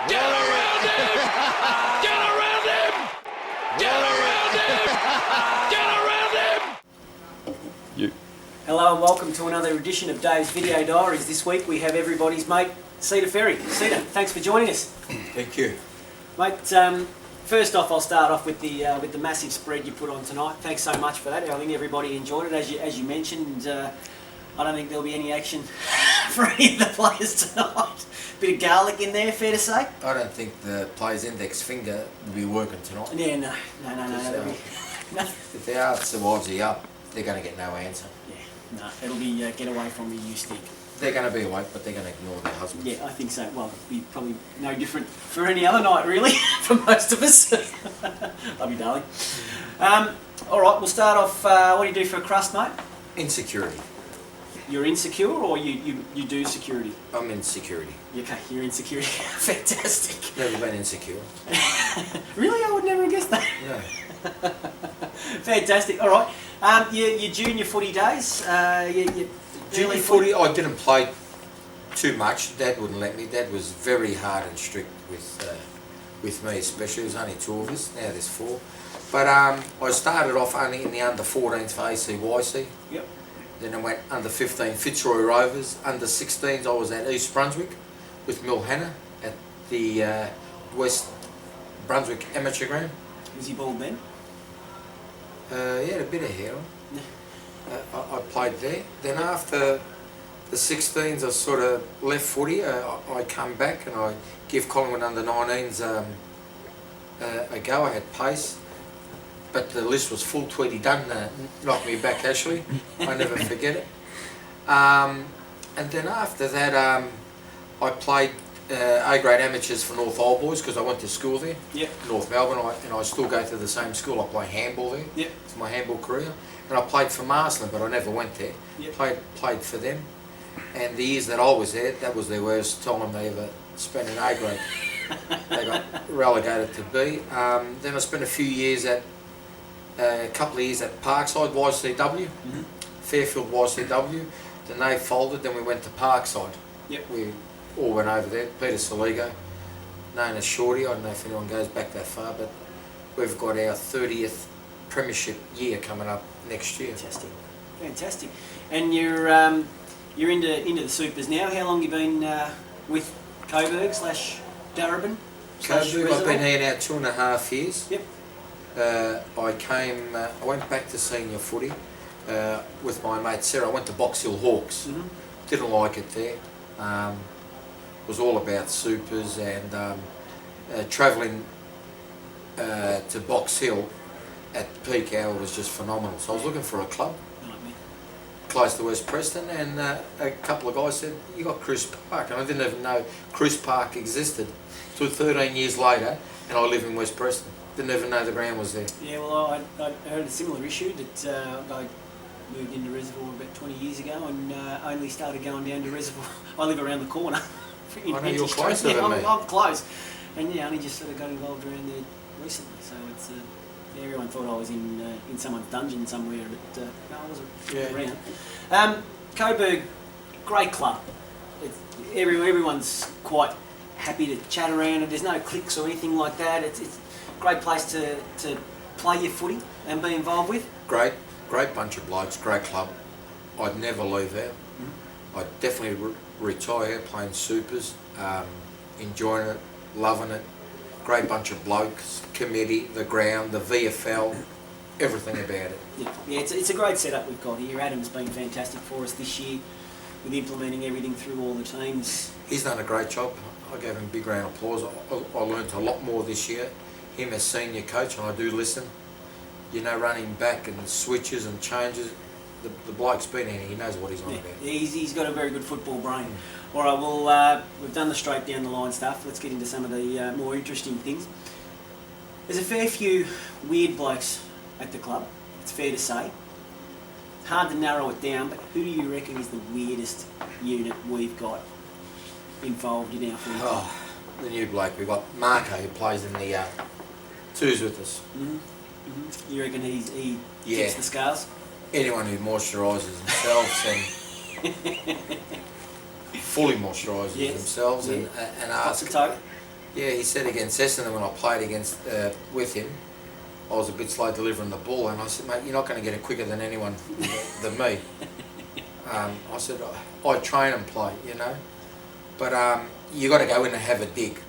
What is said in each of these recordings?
Get around him! Get around him! Get around him! Get around him! You. Hello and welcome to another edition of Dave's Video Diaries. This week we have everybody's mate, Ceder Ferry. Ceder, thanks for joining us. Thank you. Mate, first off I'll start off with the massive spread you put on tonight. Thanks so much for that. I think everybody enjoyed it. As you mentioned, I don't think there'll be any action for any of the players tonight. Bit of garlic in there, fair to say? I don't think the player's index finger will be working tonight. Yeah, no. If the art survives the up, they're going to get no answer. Yeah, no, it'll be get away from me, you stick. They're going to be awake, but they're going to ignore their husbands. Yeah, I think so. Well, it'll be probably no different for any other night, really, for most of us. Love you, darling. All right, we'll start off. What do you do for a crust, mate? Insecurity. You're insecure, or you do security? I'm in security. Okay, you're in security. Fantastic. Never been insecure. Really? I would never have guessed that. No. Fantastic. All right. Your junior footy days. Junior footy, I didn't play too much. Dad wouldn't let me. Dad was very hard and strict with me, especially. There's only two of us. Now there's four. But I started off only in the under 14s for ACYC. Yep. Then I went under 15 Fitzroy Rovers. Under 16s I was at East Brunswick with Milhanna at the West Brunswick Amateur Ground. Was he bald then? He had a bit of hair on. I played there. Then after the 16s I sort of left footy. I come back and I give Collingwood under 19s a go. I had pace. But the list was full. Tweedy Dunn knocked me back, actually. I never forget it. And then after that, I played A-grade amateurs for North Old Boys because I went to school there, Yep. North Melbourne, and I still go to the same school. I play handball there. Yep. It's my handball career. And I played for Marsland, but I never went there. Yep. Played for them. And the years that I was there, that was their worst time they ever spent in A-grade. They got relegated to B. Then I spent a few years a couple of years at Parkside YCW, Fairfield YCW. Then they folded. Then we went to Parkside. Yep. We all went over there. Peter Saligo, known as Shorty. I don't know if anyone goes back that far, but we've got our 30th premiership year coming up next year. Fantastic. And you're into the supers now. How long have you been with Coburg / Darabin? Coburg, I've been here now 2.5 years. Yep. I went back to senior footy with my mate Ceder. I went to Box Hill Hawks. Didn't like it there. It was all about supers and travelling to Box Hill at peak hour was just phenomenal. So I was looking for a club close to West Preston, and a couple of guys said, "You got Chris Park," and I didn't even know Chris Park existed till 13 years later, and I live in West Preston. Didn't even know the ground was there. Yeah, well, I heard a similar issue that I moved into Reservoir about 20 years ago and only started going down to Reservoir. I live around the corner. I know you're closer than me. I'm close. And yeah, I only just sort of got involved around there recently. So it's everyone thought I was in someone's dungeon somewhere, but no, I wasn't around. Coburg, great club. Everyone's quite happy to chat around it. There's no cliques or anything like that. It's great place to play your footy and be involved with. Great bunch of blokes, great club. I'd never leave there. I'd definitely retire playing supers, enjoying it, loving it. Great bunch of blokes, committee, the ground, the VFL, everything about it. Yeah, it's a great setup we've got here. Adam's been fantastic for us this year with implementing everything through all the teams. He's done a great job. I gave him a big round of applause. I learned a lot more this year. Him as senior coach, and I do listen. You know, running back and switches and changes. The bloke's been in here, he knows what he's on about. He's got a very good football brain. All right, well, we've done the straight down the line stuff. Let's get into some of the more interesting things. There's a fair few weird blokes at the club, it's fair to say. Hard to narrow it down, but who do you reckon is the weirdest unit we've got involved in our footy club? The new bloke, we've got Marco, who plays in the twos with us. You reckon he gets the scars? Anyone who moisturises themselves and fully moisturises themselves and ask Yeah, he said against Essendon when I played with him, I was a bit slow delivering the ball, and I said, mate, you're not going to get it quicker than anyone than me. I said, I train and play, you know, but you got to go in and have a dig.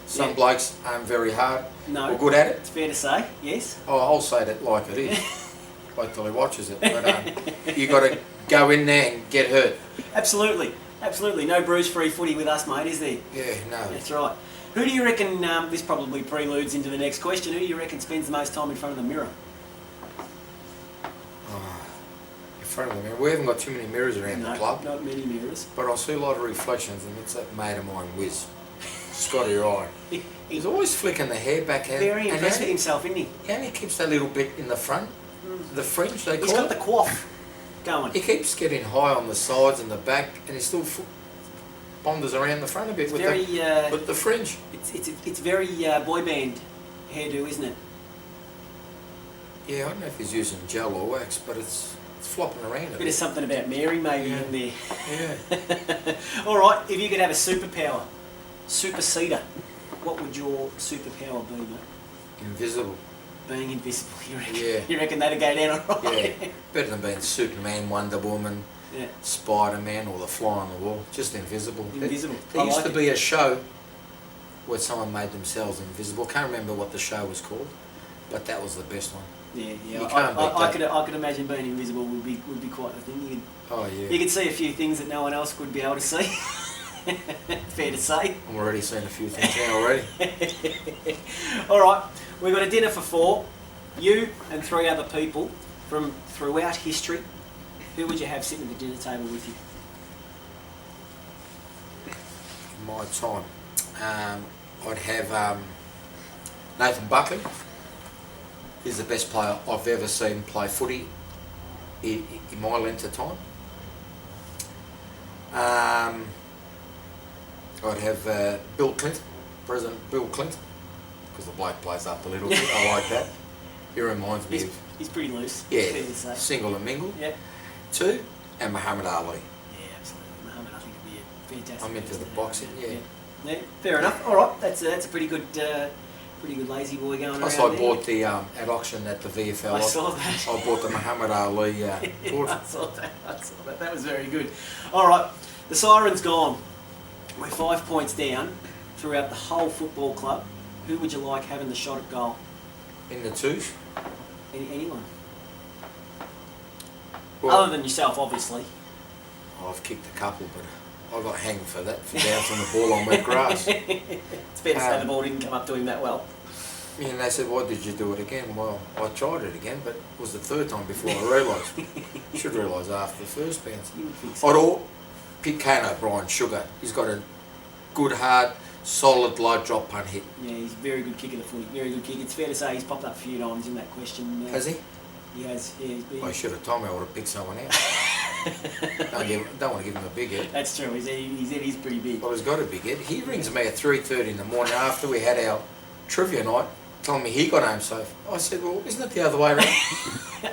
Some blokes aren't very hard or good at it. It's fair to say, yes. Oh, I'll say that like it is. Wait till he watches it. But you got to go in there and get hurt. Absolutely, absolutely. No bruise-free footy with us, mate, is there? Yeah, no. That's right. Who do you reckon, this probably preludes into the next question, who do you reckon spends the most time in front of the mirror? In front of the mirror. We haven't got too many mirrors around the club. Not many mirrors. But I see a lot of reflections, and it's that mate of mine, Wiz. Scotty Ryan. He's always flicking the hair back out. Very impressed with himself, isn't he? He only keeps that little bit in the front, the fringe they call it. He's got the coif going. He keeps getting high on the sides and the back, and he still bonders around the front a bit with the fringe. It's very boy band hairdo, isn't it? Yeah, I don't know if he's using gel or wax, but it's flopping around a bit. Bit of something about Mary maybe in there. Yeah. All right, if you could have a superpower, Super Ceder, what would your superpower be, mate? Invisible. Being invisible, you reckon? Yeah. You reckon that'd go down alright? Yeah. Better than being Superman, Wonder Woman, Spider-Man, or the fly on the wall. Just invisible. Invisible. There used to be a show where someone made themselves invisible. Can't remember what the show was called, but that was the best one. Yeah. You can't beat that. I could imagine being invisible would be quite the thing. You could see a few things that no one else would be able to see. Fair to say. I'm already seeing a few things now already. All right, we've got a dinner for 4. You and 3 other people from throughout history. Who would you have sitting at the dinner table with you? My time. I'd have Nathan Buckley. He's the best player I've ever seen play footy in my length of time. I'd have Bill Clinton, President Bill Clinton, because the bloke plays up a little bit. I like that. He reminds me of... He's pretty loose. Yeah, fair to say. single and mingle. Yeah. 2, and Muhammad Ali. Yeah, absolutely. Muhammad, I think, would be a fantastic... I'm into the boxing, Yeah, fair enough. All right, that's a pretty good lazy boy going Plus around I bought the, at auction at the VFL. I saw that. I bought the Muhammad Ali board. I saw that. That was very good. All right, the siren's gone. We're 5 points down throughout the whole football club. Who would you like having the shot at goal? In the 2s? Anyone? Well, other than yourself, obviously. I've kicked a couple, but I got hanged for that, for bouncing the ball on wet grass. It's fair to say the ball didn't come up to him that well. Yeah, and they said, why did you do it again? Well, I tried it again, but it was the 3rd time before I realised. Should realise after the first bounce. You would think so. I'd all pick Kane O'Brien, Sugar. He's got a good, hard, solid, low drop punt hit. Yeah, he's a very good kick of the footy. Very good kick. It's fair to say he's popped up a few times in that question. Has he? He has. Yeah, he's been... Well, he should have told me I would have picked someone else. don't want to give him a big head. That's true. His head is pretty big. Well, he's got a big head. He rings me at 3:30 in the morning after we had our trivia night, telling me he got home safe. I said, well, isn't it the other way around?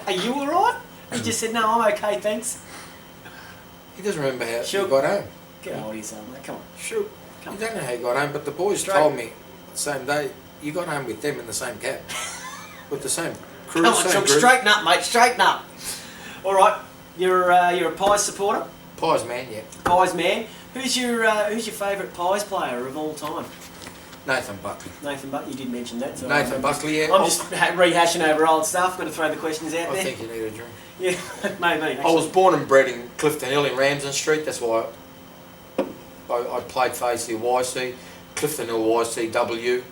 Are you all right? He just said, no, I'm okay, thanks. He doesn't remember how he got home. Get hold of yourself, mate. Come on. Sure. You don't know how he got home, but the boys told me the same day, you got home with them in the same cab. With the same crew, Come on, same Chuck, group. straighten up, mate, straighten up. All right, you're a Pies supporter? Pies, man, yeah. Pies man. Who's your favourite Pies player of all time? Nathan Buckley. Nathan Buckley, you did mention that. So Nathan Buckley, yeah. I'm just rehashing over old stuff. Got to throw the questions out there. I think you need a drink. Yeah, maybe. Actually. I was born and bred in Clifton Hill in Ramsden Street. That's why I played for ACYC, Clifton Hill YCW,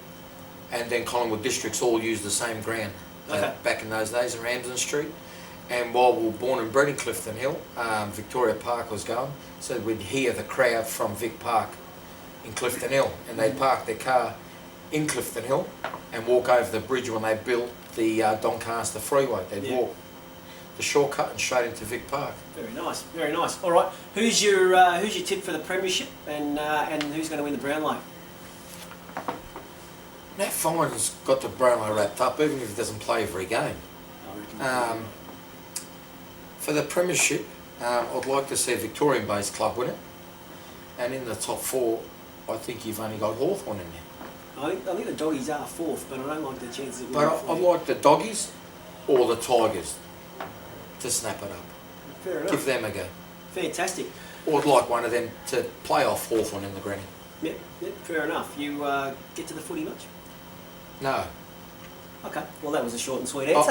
and then Collingwood Districts all used the same ground back in those days in Ramsden Street. And while we were born and bred in Clifton Hill, Victoria Park was going, so we'd hear the crowd from Vic Park in Clifton Hill, and they'd park their car in Clifton Hill and walk over the bridge when they built the Doncaster Freeway. They'd walk the shortcut and straight into Vic Park. Very nice, very nice. All right, who's your tip for the premiership, and who's going to win the Brownlow? Matt Fine's got the Brownlow wrapped up, even if he doesn't play every game. For the premiership, I'd like to see a Victorian-based club win it, and in the top 4, I think you've only got Hawthorn in there. I think the doggies are fourth, but I don't like the chances of But winning I footy. like the doggies or the tigers to snap it up. Fair enough. Give them a go. Fantastic. Or I'd like one of them to play off Hawthorn in the granny. Yep, fair enough. You get to the footy much? No. Okay, well that was a short and sweet I, answer.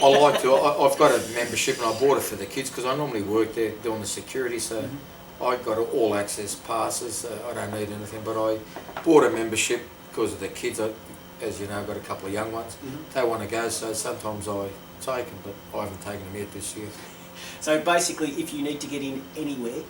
I like to. I've got a membership and I bought it for the kids because I normally work there doing the security, so I got all access passes. I don't need anything, but I bought a membership because of the kids. As you know, I've got a couple of young ones. They want to go, so sometimes I take them, but I haven't taken them yet this year. So basically, if you need to get in anywhere,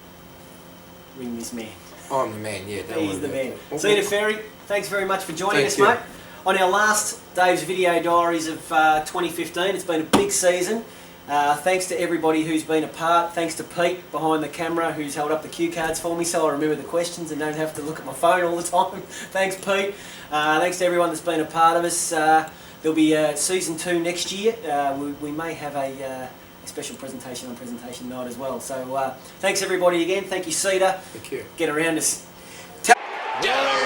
ring this man. I'm the man, yeah. don't He's worry the about man. it. Well, Ceder Ferry, thanks very much for joining Thank us, you. mate. On our last Dave's Video Diaries of 2015, it's been a big season. Thanks to everybody who's been a part. Thanks to Pete behind the camera who's held up the cue cards for me so I remember the questions and don't have to look at my phone all the time. Thanks, Pete. Thanks to everyone that's been a part of us. There'll be season 2 next year. We may have a special presentation on presentation night as well. So thanks everybody again. Thank you, Ceder. Thank you. Get around us. Get around